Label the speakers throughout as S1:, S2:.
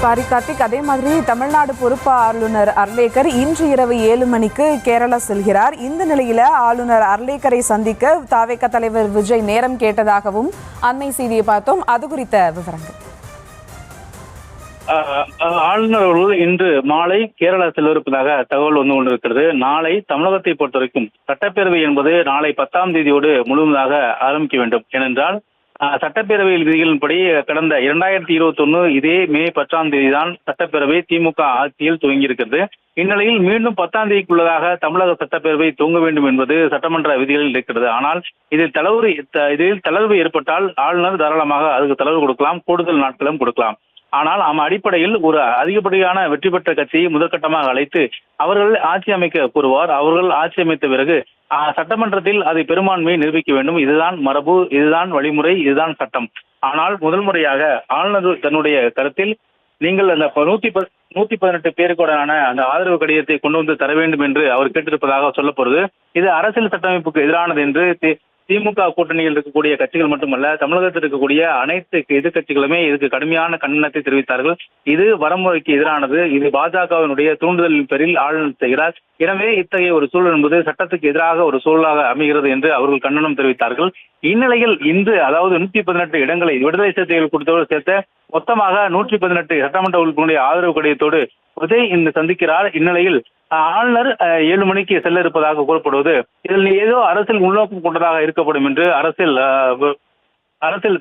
S1: Sorry Karthik, அதே மாதிரி தமிழ்நாடு பொறுப்பு ஆளுநர் அர்லேக்கர் இன்று இரவு 7 மணிக்கு கேரளா செல்கிறார். இந்த நிலையில ஆளுநர் அர்லேக்கரை சந்திக்க தாவேக தலைவர் விஜய் நேரம் கேட்டதாகவும் அண்மை செய்தியை பார்த்தோம். அது குறித்த விவரங்கள்.
S2: ஆளுநர் அவர்கள் இன்று மாலை கேரளா செல்லவிருப்பதாக தகவல் வந்து கொண்டிருக்கிறது. நாளை தமிழகத்தை பொறுத்தவரைக்கும் சட்டப்பேரவை என்பது நாளை 10ஆம் தேதியோடு முழுவதாக ஆரம்பிக்க வேண்டும். ஏனென்றால் சட்டப்பேரவையில் விதிகளின்படி கடந்த 2021 இதே மே 10ஆம் தேதி தான் சட்டப்பேரவை திமுக ஆட்சியில் துவங்கியிருக்கிறது. இந்நிலையில் மீண்டும் 10ஆம் தேதிக்குள்ளதாக தமிழக சட்டப்பேரவை துவங்க வேண்டும் என்பது சட்டமன்ற விதிகளில் இருக்கிறது. ஆனால் இதில் தளர்வு ஏற்பட்டால் ஆளுநர் தாராளமாக அதுக்கு தளர்வு கொடுக்கலாம், கூடுதல் நாட்களும் கொடுக்கலாம். ஆனால் அடிப்படையில் ஒரு அதிகப்படியான வெற்றி பெற்ற கட்சியை முதற்கட்டமாக அழைத்து அவர்கள் ஆட்சி அமைக்க கூறுவார். அவர்கள் ஆட்சி அமைத்த பிறகு சட்டமன்றத்தில் அதை பெரும்பான்மையை நிரூபிக்க வேண்டும். இதுதான் மரபு, இதுதான் வழிமுறை, இதுதான் சட்டம். ஆனால் முதல் முறையாக ஆளுநர் தன்னுடைய கருத்தில் நீங்கள் அந்த 118 பேருக்குடனான அந்த ஆதரவு கடிதத்தை கொண்டு வந்து தர வேண்டும் என்று அவர் கேட்டிருப்பதாக சொல்லப்படுது. இது அரசியல் சட்டமைப்புக்கு எதிரானது என்று திமுக கூட்டணியில் இருக்கக்கூடிய கட்சிகள் மட்டுமல்ல, தமிழகத்தில் இருக்கக்கூடிய அனைத்து எதிர்கட்சிகளுமே இதுக்கு கடுமையான கண்டனத்தை தெரிவித்தார்கள். இது வரமுறைக்கு எதிரானது, இது பாஜகவினுடைய தூண்டுதலின் பேரில் ஆளுநர் செய்கிறார். எனவே இத்தகைய ஒரு சூழல் என்பது சட்டத்துக்கு எதிராக ஒரு சூழலாக அமைகிறது என்று அவர்கள் கண்டனம் தெரிவித்தார்கள். இந்நிலையில் இன்று அதாவது 118 இடங்களை விடுதலை சிறுத்தைகள் கொடுத்தோடு சேர்த்த மொத்தமாக 118 சட்டமன்ற உறுப்பினருடைய ஆதரவு கடிதத்தோடு விஜய் இன்று சந்திக்கிறார். இந்நிலையில் ஆளுநர் 7 மணிக்கு செல்ல இருப்பதாக கூறப்படுவது இதில் ஏதோ அரசியல் உள்நோக்கம் கொண்டதாக இருக்கப்படும் என்று அரசியல்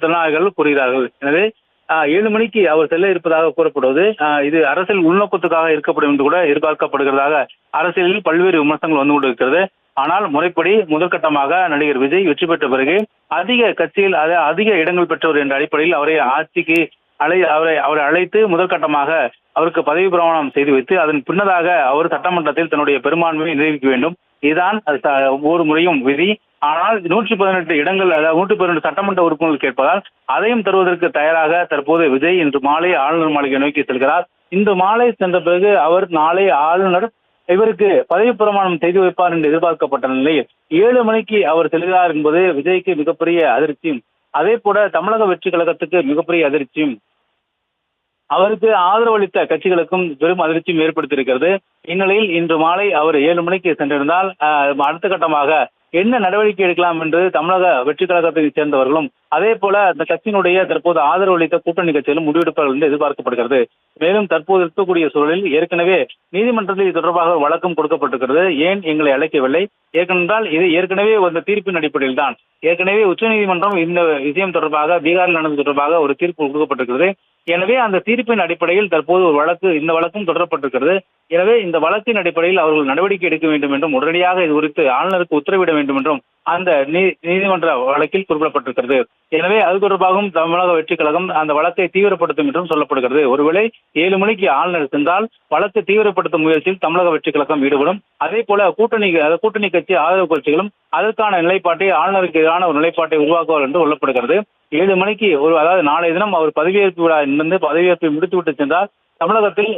S2: திறனாய்வாளர்கள் கூறுகிறார்கள். எனவே 7 மணிக்கு அவர் செல்ல இருப்பதாக கூறப்படுவது இது அரசியல் உள்நோக்கத்துக்காக இருக்கப்படும் என்று கூட எதிர்பார்க்கப்படுகிறதாக அரசியலில் பல்வேறு விமர்சனங்கள் வந்து கொண்டிருக்கிறது. ஆனால் முறைப்படி முதற்கட்டமாக நடிகர் விஜய் வெற்றி பெற்ற பிறகு அதிக இடங்கள் பெற்றவர் என்ற அடிப்படையில் அவரை ஆட்சிக்கு அவரை அழைத்து முதற்கட்டமாக அவருக்கு பதவி பிரமாணம் செய்து வைத்து அதன் பின்னதாக அவர் சட்டமன்றத்தில் தன்னுடைய பெரும்பான்மையை நிரூபிக்க வேண்டும். இதுதான் ஒவ்வொரு முறையும் விதி. ஆனால் 118 இடங்கள், அதாவது 112 சட்டமன்ற உறுப்பினர்கள் கேட்பதால் அதையும் தருவதற்கு தயாராக தற்போது விஜய் இன்று மாலை ஆளுநர் மாளிகை நோக்கி செல்கிறார். இன்று மாலை சென்ற பிறகு அவர் நாளை ஆளுநர் இவருக்கு பதவி பிரமாணம் செய்து வைப்பார் என்று எதிர்பார்க்கப்பட்ட நிலையில் 7 மணிக்கு அவர் செல்கிறார் என்பது விஜய்க்கு மிகப்பெரிய அதிர்ச்சியும், அதே போல தமிழக வெற்றி கழகத்துக்கு மிகப்பெரிய அதிர்ச்சியும், அவருக்கு ஆதரவளித்த கட்சிகளுக்கும் பெரும் அதிர்ச்சியும் ஏற்படுத்தியிருக்கிறது. இந்நிலையில் இன்று மாலை அவர் 7 மணிக்கு சென்றிருந்தால் அடுத்த கட்டமாக என்ன நடவடிக்கை எடுக்கலாம் என்று தமிழக வெற்றி கழகத்தை சேர்ந்தவர்களும் அதே போல அந்த கட்சியினுடைய தற்போது ஆதரவு அளித்த கூட்டணி கட்சிகளும் முடிவெடுப்பார்கள் என்று எதிர்பார்க்கப்படுகிறது. மேலும் தற்போது இருக்கக்கூடிய சூழலில் ஏற்கனவே நீதிமன்றத்தில் இது தொடர்பாக வழக்கம் கொடுக்கப்பட்டிருக்கிறது. ஏன் எங்களை அழைக்கவில்லை? ஏனென்றால் இது ஏற்கனவே ஒரு தீர்ப்பின் அடிப்படையில் தான். ஏற்கனவே உச்சநீதிமன்றம் இந்த விஷயம் தொடர்பாக பீகாரில் நடந்தது தொடர்பாக ஒரு தீர்ப்பு கொடுக்கப்பட்டிருக்கிறது. எனவே அந்த தீர்ப்பின் அடிப்படையில் தற்போது ஒரு இந்த வழக்கும் தொடரப்பட்டிருக்கிறது. எனவே இந்த வழக்கின் அடிப்படையில் அவர்கள் நடவடிக்கை எடுக்க வேண்டும் என்றும் உடனடியாக இது குறித்து ஆளுநருக்கு உத்தரவிட வேண்டும் என்றும் அந்த நீதிமன்ற வழக்கில் குறிப்பிடப்பட்டிருக்கிறது. எனவே அது தொடர்பாகவும் தமிழக வெற்றி கழகம் அந்த வழக்கை தீவிரப்படுத்தும் என்றும் சொல்லப்படுகிறது. ஒருவேளை 7 மணிக்கு ஆளுநர் சென்றால் வழக்கு தீவிரப்படுத்தும் முயற்சியில் தமிழக வெற்றி கழகம் ஈடுபடும். அதே போல கூட்டணி கட்சி ஆதரவு கட்சிகளும் அதற்கான நிலைப்பாட்டை, ஆளுநருக்கு எதிரான ஒரு நிலைப்பாட்டை உருவாக்குவார் என்று சொல்லப்படுகிறது. 7 மணிக்கு அதாவது நாளைய தினம் அவர் பதவியேற்பு விழா பதவியேற்பை முடித்துவிட்டு சென்றால் தமிழகத்தில்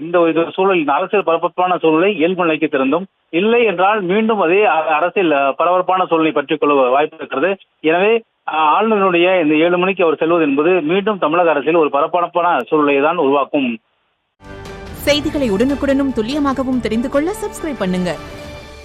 S2: இந்த சூழலில் அரசியல் பரபரப்பான சூழலை இயல்பு நிலைக்கு திருந்தும். இல்லை என்றால் மீண்டும் அதே அரசியல் பரபரப்பான சூழலை பற்றிக் கொள்ள வாய்ப்பு இருக்கிறது. எனவே ஆளுநருடைய இந்த 7 மணிக்கு அவர் செல்வது என்பது மீண்டும் தமிழக அரசியல் ஒரு பரபரப்பான சூழலை தான் உருவாக்கும்.
S3: செய்திகளை உடனுக்குடனும் துல்லியமாகவும் தெரிந்து கொள்ள சப்ஸ்கிரைப் பண்ணுங்க.